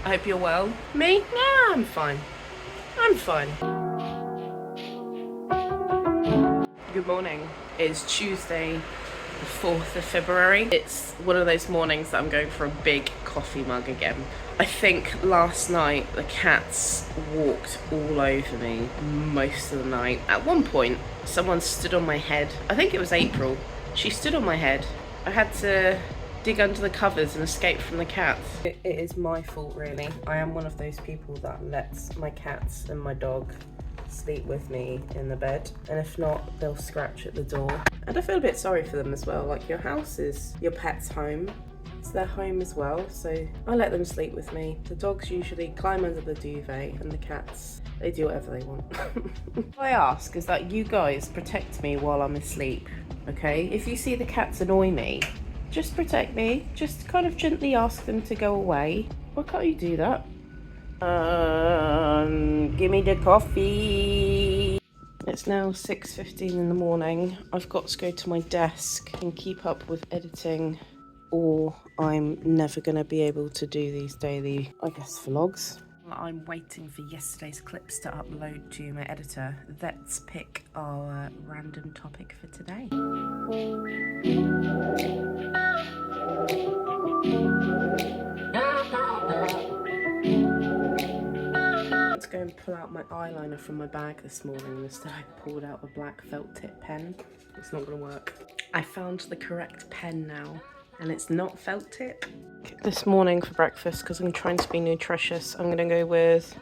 I hope you're well. Me? Nah, I'm fine. I'm fine. Good morning. It's Tuesday, the 4th of February. It's one of those mornings that I'm going for a big coffee mug again. I think last night the cats walked all over me most of the night. At one point, someone stood on my head. I think it was April. She stood on my head. I had to dig under the covers and escape from the cats. It is my fault, really. I am one of those people that lets my cats and my dog sleep with me in the bed, and if not, they'll scratch at the door. And I feel a bit sorry for them as well. Like, your house is your pet's home. It's their home as well, so I let them sleep with me. The dogs usually climb under the duvet, and the cats, they do whatever they want. What I ask is that you guys protect me while I'm asleep, okay? If you see the cats annoy me, just protect me. Just kind of gently ask them to go away. Why can't you do that? Give me the coffee. It's now 6:15 in the morning. I've got to go to my desk and keep up with editing, or I'm never going to be able to do these daily, I guess, vlogs. I'm waiting for yesterday's clips to upload to my editor. Let's pick our random topic for today. Let's go and pull out my eyeliner from my bag this morning. Instead, I pulled out a black felt tip pen. It's not going to work. I found the correct pen now, and it's not felt tip. This morning for breakfast, because I'm trying to be nutritious, I'm going to go with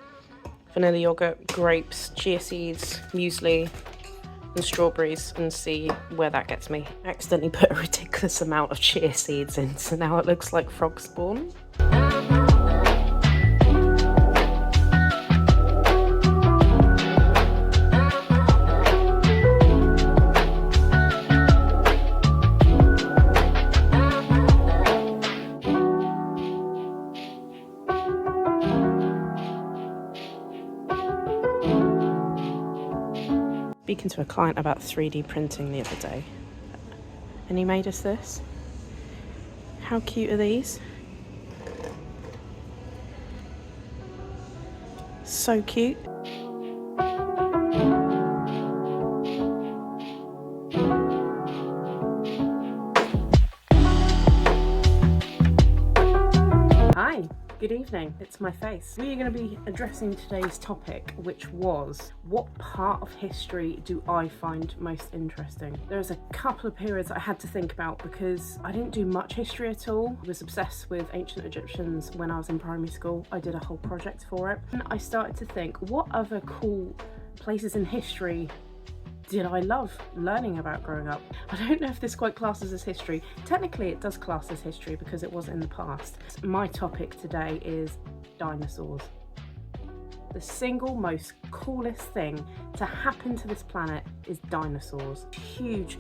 vanilla yogurt, grapes, chia seeds, muesli, and strawberries, and see where that gets me. I accidentally put a ridiculous amount of chia seeds in, so now it looks like frog spawn. Speaking to a client about 3D printing the other day, and he made us this. How cute are these? So cute. Hi. Good evening, it's my face. We are going to be addressing today's topic, which was, what part of history do I find most interesting? There's a couple of periods I had to think about because I didn't do much history at all. I was obsessed with ancient Egyptians when I was in primary school. I did a whole project for it. And I started to think, what other cool places in history did I love learning about growing up? I don't know if this quite classes as history. Technically it does class as history because it was in the past. My topic today is dinosaurs. The single most coolest thing to happen to this planet is dinosaurs. Huge,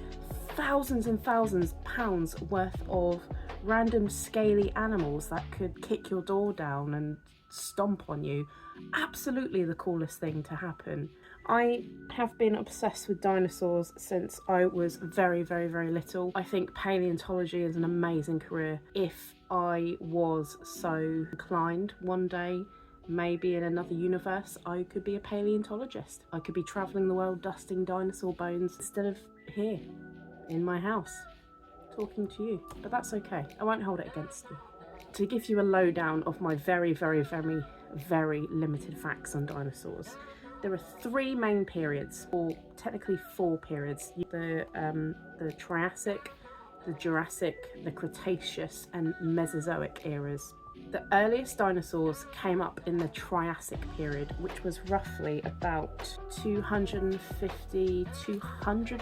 thousands and thousands pounds worth of random scaly animals that could kick your door down and stomp on you. Absolutely the coolest thing to happen. I have been obsessed with dinosaurs since I was very, very, very little. I think paleontology is an amazing career. If I was so inclined one day, maybe in another universe, I could be a paleontologist. I could be traveling the world dusting dinosaur bones instead of here in my house talking to you. But that's okay. I won't hold it against you. To give you a lowdown of my very, very, very, very limited facts on dinosaurs. There are three main periods, or technically four periods. The Triassic, the Jurassic, the Cretaceous, and Mesozoic eras. The earliest dinosaurs came up in the Triassic period, which was roughly about 200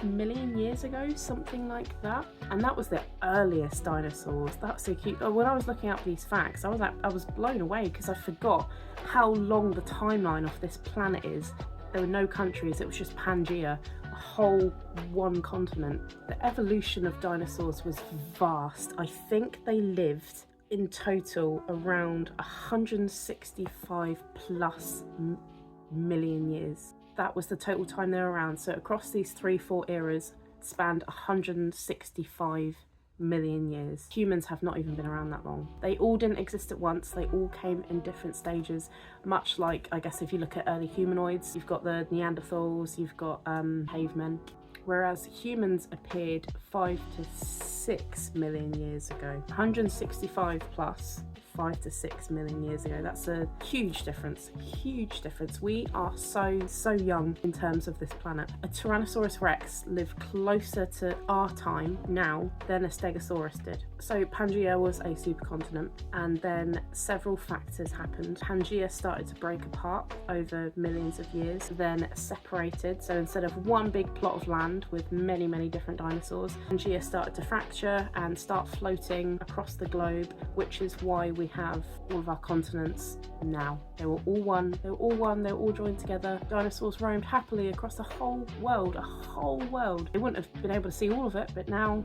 million years ago, something like that. And that was the earliest dinosaurs. That's so cute. When I was looking up these facts, I was blown away because I forgot how long the timeline of this planet is. There were no countries, it was just Pangea, a whole one continent. The evolution of dinosaurs was vast. I think they lived in total around 165 plus million years. That was the total time they were around. So across these 3-4 eras spanned 165 million years. Humans have not even been around that long. They all didn't exist at once. They all came in different stages, much like, I guess, if you look at early humanoids, you've got the Neanderthals, you've got cavemen, whereas humans appeared 5 to 6 million years ago. 165 plus 5 to 6 million years ago. That's a huge difference. We are so young in terms of this planet. A Tyrannosaurus Rex lived closer to our time now than a Stegosaurus did. So Pangaea was a supercontinent, and then several factors happened. Pangaea started to break apart over millions of years, then separated. So instead of one big plot of land with many different dinosaurs, Pangaea started to fracture and start floating across the globe, which is why we have all of our continents now. They were all one, they were all joined together. Dinosaurs roamed happily across the whole world, They wouldn't have been able to see all of it, but now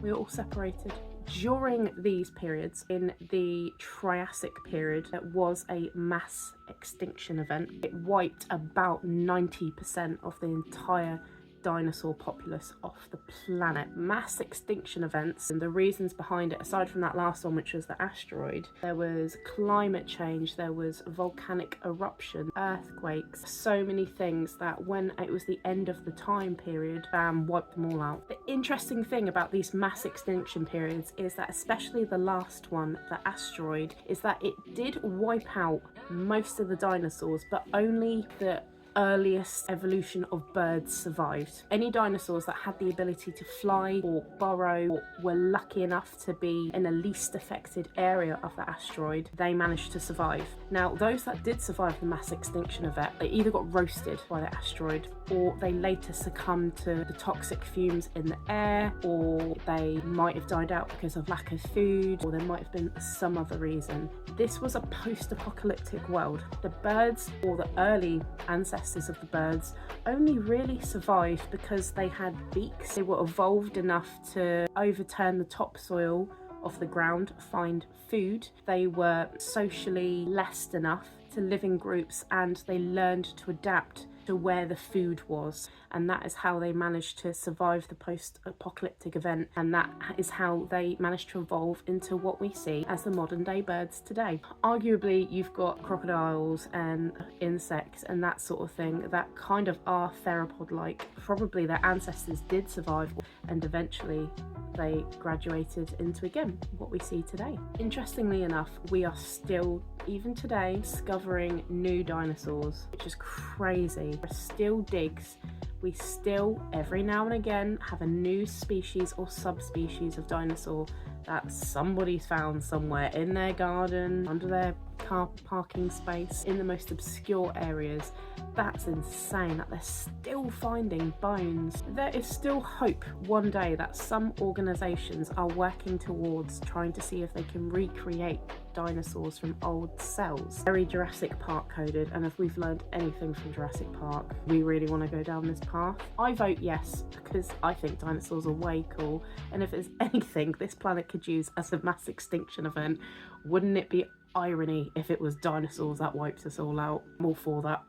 we're all separated. During these periods, in the Triassic period, it was a mass extinction event. It wiped about 90% of the entire dinosaur populace off the planet. Mass extinction events, and the reasons behind it, aside from that last one, which was the asteroid, there was climate change, there was volcanic eruption, earthquakes, so many things that when it was the end of the time period, wiped them all out. The interesting thing about these mass extinction periods is that, especially the last one, the asteroid, is that it did wipe out most of the dinosaurs, but only the earliest evolution of birds survived. Any dinosaurs that had the ability to fly or burrow or were lucky enough to be in a least affected area of the asteroid, they managed to survive. Now, those that did survive the mass extinction event, they either got roasted by the asteroid, or they later succumbed to the toxic fumes in the air, or they might have died out because of lack of food, or there might have been some other reason. This was a post-apocalyptic world. The birds, or the early ancestors of the birds, only really survived because they had beaks. They were evolved enough to overturn the topsoil of the ground, find food. They were socially blessed enough to live in groups, and they learned to adapt to where the food was, and that is how they managed to survive the post-apocalyptic event, and that is how they managed to evolve into what we see as the modern day birds today. Arguably, you've got crocodiles and insects and that sort of thing that kind of are theropod-like. Probably their ancestors did survive, and eventually they graduated into, again, what we see today. Interestingly enough, we are still, even today, discovering new dinosaurs, which is crazy. There are still digs. We still, every now and again, have a new species or subspecies of dinosaur that somebody's found somewhere in their garden, under their car parking space, in the most obscure areas. That's insane that they're still finding bones. There is still hope one day that some organisations are working towards trying to see if they can recreate dinosaurs from old cells. Very Jurassic Park coded, and if we've learned anything from Jurassic Park, we really want to go down this path. I vote yes, because I think dinosaurs are way cool, and if there's anything this planet could use as a mass extinction event, wouldn't it be irony if it was dinosaurs that wiped us all out? I'm all for that.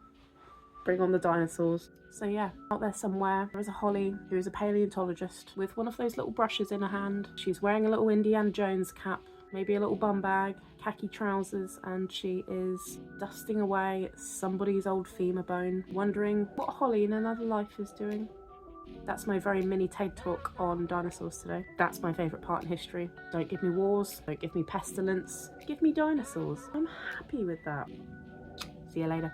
Bring on the dinosaurs. So yeah, out there somewhere, there is a Holly who is a paleontologist with one of those little brushes in her hand. She's wearing a little Indiana Jones cap, maybe a little bum bag, khaki trousers, and she is dusting away at somebody's old femur bone, wondering what Holly in another life is doing. That's my very mini TED talk on dinosaurs today. That's my favourite part in history. Don't give me wars, don't give me pestilence, give me dinosaurs. I'm happy with that. See you later.